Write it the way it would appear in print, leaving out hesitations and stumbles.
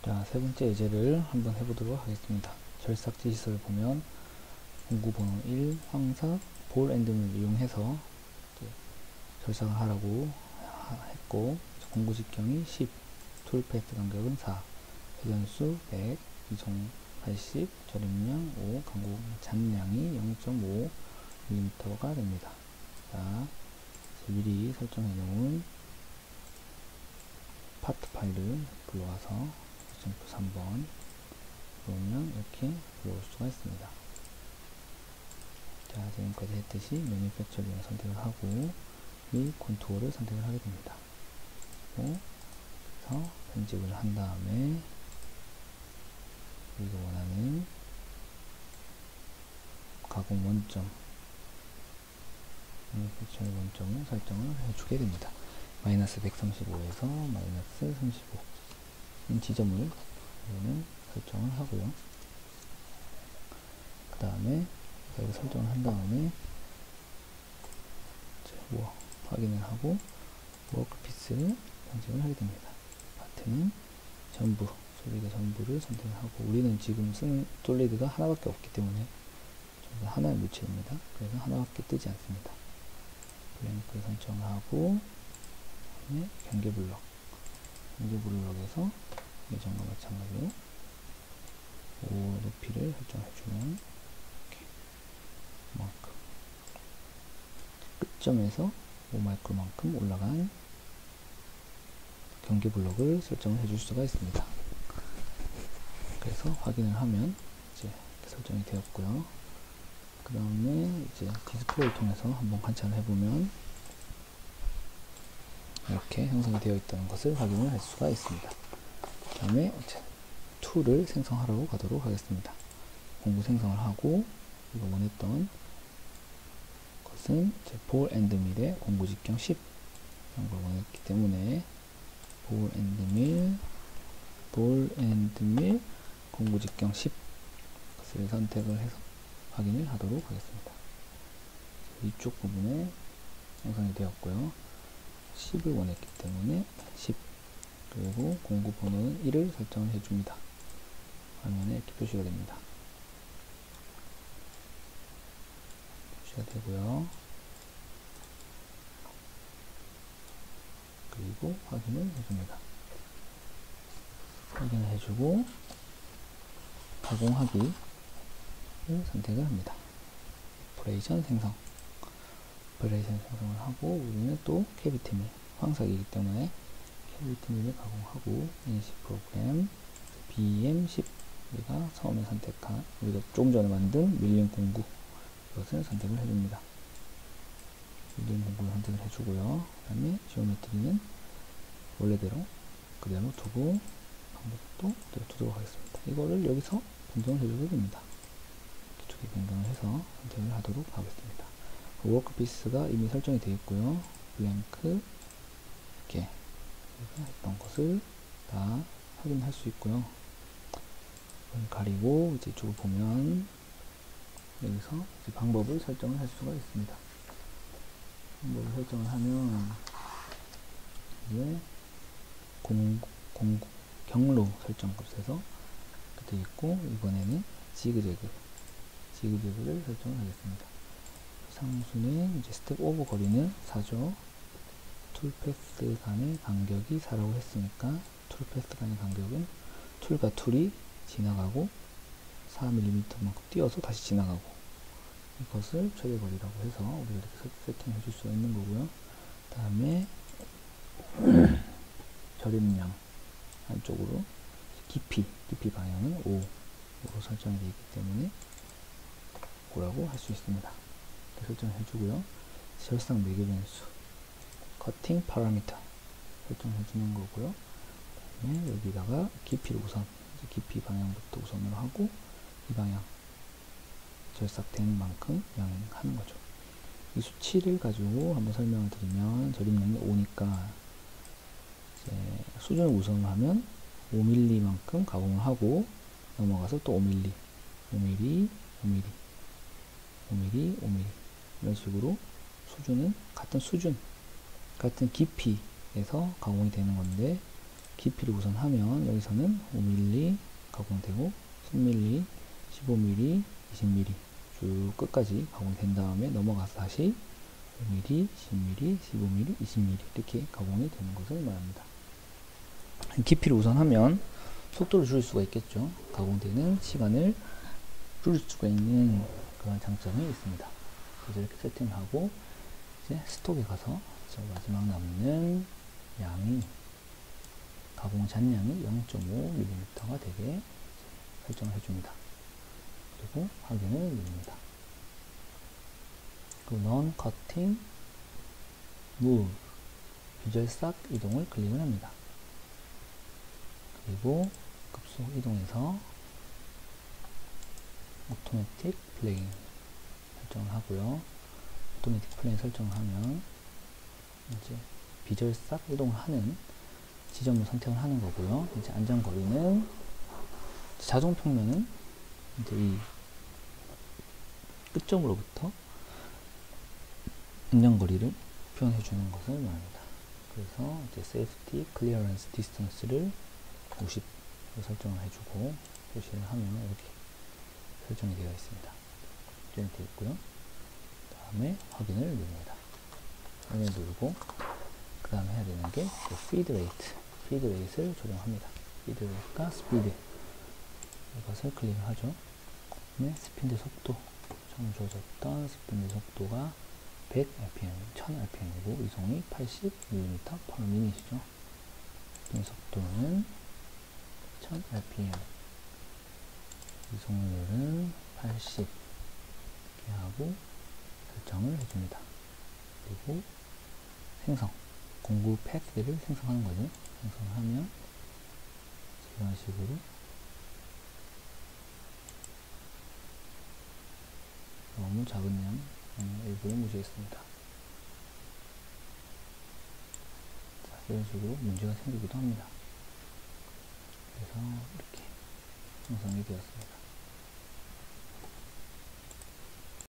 자, 세 번째 예제를 한번 해보도록 하겠습니다. 절삭 지시서를 보면 공구 번호 1 황사 볼 앤드을 이용해서 절삭을 하라고 했고, 공구 직경이 10, 툴 패스 간격은 4, 회전수 100, 이송 80, 절임량 5, 강구 잔량이 0.5mm가 됩니다. 자, 미리 설정해 놓은 파트 파일을 불러와서 3번 그러면 이렇게 불러올 수가 있습니다. 자, 지금까지 했듯이 매니팩처링을 선택을 하고 이 컨투어를 선택을 하게 됩니다. 그래서 편집을 한 다음에 우리가 원하는 가공 원점 매니팩처링 원점을 설정을 해주게 됩니다. 마이너스 135에서 마이너스 35 이 지점을 설정을 하고요. 그 다음에 이걸 설정을 한 다음에 확인을 하고 워크피스를 선택을 하게 됩니다. 파트는 전부, 솔리드 전부를 선택을 하고, 우리는 지금 쓰는 솔리드가 하나밖에 없기 때문에 하나의 물체입니다. 그래서 하나밖에 뜨지 않습니다. 블랭크 설정을 하고, 그다음에 경계블럭, 경계블럭에서 예전과 마찬가지로 5 높이를 설정해주면 이렇게 그만큼 끝점에서 5마이크로만큼 올라간 경계블럭을 설정을 해줄 수가 있습니다. 그래서 확인을 하면 이제 이렇게 설정이 되었고요. 그 다음에 이제 디스플레이를 통해서 한번 관찰을 해보면 이렇게 형성이 되어 있다는 것을 확인을 할 수가 있습니다. 그 다음에 툴을 생성하러 가도록 하겠습니다. 공구 생성을 하고, 우리가 원했던 것은 볼 앤드 밀의 공구 직경 10 이런 걸 원했기 때문에 볼 앤드 밀 공구 직경 10 것을 선택을 해서 확인을 하도록 하겠습니다. 이쪽 부분에 형성이 되었고요. 10을 원했기 때문에 10, 그리고 공구 번호는 1을 설정을 해줍니다. 화면에 이렇게 표시가 됩니다. 표시가 되고요. 그리고 확인을 해줍니다. 확인을 해주고 가공하기를 선택을 합니다. 오퍼레이션 생성, 오퍼레이션 생성을 하고, 우리는 또 캐비티 밀, 황삭이기 때문에 캐비티 밀을 가공하고, 인식 프로그램 BM10, 우리가 처음에 선택한, 우리가 조금 전에 만든 밀린 공구, 이것을 선택을 해줍니다. 밀린 공구를 선택을 해주고요. 그 다음에 지오메트리는 원래대로 그대로 두고, 방법도 그대로 두도록 하겠습니다. 이거를 여기서 변경을 해줘도 됩니다. 두 개 변경을 해서 선택을 하도록 하겠습니다. 워크피스가 이미 설정이 되어 있고요. 블랭크, 이렇게 했던 것을 다 확인할 수 있고요. 가리고 이제 이쪽을 보면 여기서 이제 방법을 설정을 할 수가 있습니다. 방법을 설정을 하면 이제 경로 설정 값에서 되어 있고, 이번에는 지그재그를 설정을 하겠습니다. 상수는 이제 스텝 오버 거리는 4죠. 툴 패스 간의 간격이 4라고 했으니까 툴 패스 간의 간격은 툴과 툴이 지나가고 4mm만큼 띄어서 다시 지나가고, 이것을 최대 거리라고 해서 우리가 이렇게 세팅해 줄 수가 있는 거고요. 그 다음에 절임량 한쪽으로 깊이 방향은 5로 설정이 되어 있기 때문에 5라고 할 수 있습니다. 이렇게 설정해 주고요. 절삭 매개 변수, 커팅 파라미터 설정해 주는 거고요. 그 다음에 여기다가 깊이를 우선, 깊이 방향부터 우선으로 하고, 이 방향 절삭된 만큼 양하는 거죠. 이 수치를 가지고 한번 설명을 드리면, 절임량이 5니까 이제 수준을 우선을 하면 5mm만큼 가공을 하고, 넘어가서 또 5mm, 5mm, 5mm, 5mm, 5mm 이런 식으로 수준은 같은 수준, 같은 깊이에서 가공이 되는 건데, 깊이를 우선 하면 여기서는 5mm 가공되고 10mm, 15mm, 20mm 쭉 끝까지 가공된 다음에 넘어가서 다시 5mm, 10mm, 15mm, 20mm 이렇게 가공이 되는 것을 말합니다. 깊이를 우선 하면 속도를 줄일 수가 있겠죠. 가공되는 시간을 줄일 수가 있는 그런 장점이 있습니다. 그래서 이렇게 세팅을 하고 이제 스톡에 가서 마지막 남는 양이 가공 잔량이 0.5mm가 되게 설정을 해줍니다. 그리고 확인을 누릅니다. 그리고 Non Cutting Move 비주얼 싹 이동을 클릭을 합니다. 그리고 급속 이동해서 Automatic Plane 설정을 하고요. Automatic Plane 설정을 하면 이제 비주얼 싹 이동을 하는 지점을 선택을 하는 거고요. 이제 안전거리는 자동 평면은 이제 이 끝점으로부터 안전거리를 표현해 주는 것을 말합니다. 그래서 이제 Safety Clearance Distance를 50으로 설정을 해주고 표시를 하면 이렇게 설정이 되어 있습니다. 표현이 되어 있고요. 다음에 확인을 누릅니다. 확인을 누르고 그 다음에 해야 되는 게 Feed Rate, Feed Rate를 조정합니다. Feed Rate가 스피드 이것을 클릭을 하죠. 그다음에 스핀드 속도 처음 주어졌던 스핀드 속도가 100rpm, 1000rpm이고 이송이 80mm/min이죠. 스핀 속도는 1000rpm, 이송률은 80 이렇게 하고 설정을 해줍니다. 그리고 생성, 공구 패스를 생성하는 거죠. 생성을 하면 이런 식으로 너무 작은 양 일부를 무시했습니다. 자, 이런 식으로 문제가 생기기도 합니다. 그래서 이렇게 생성이 되었습니다.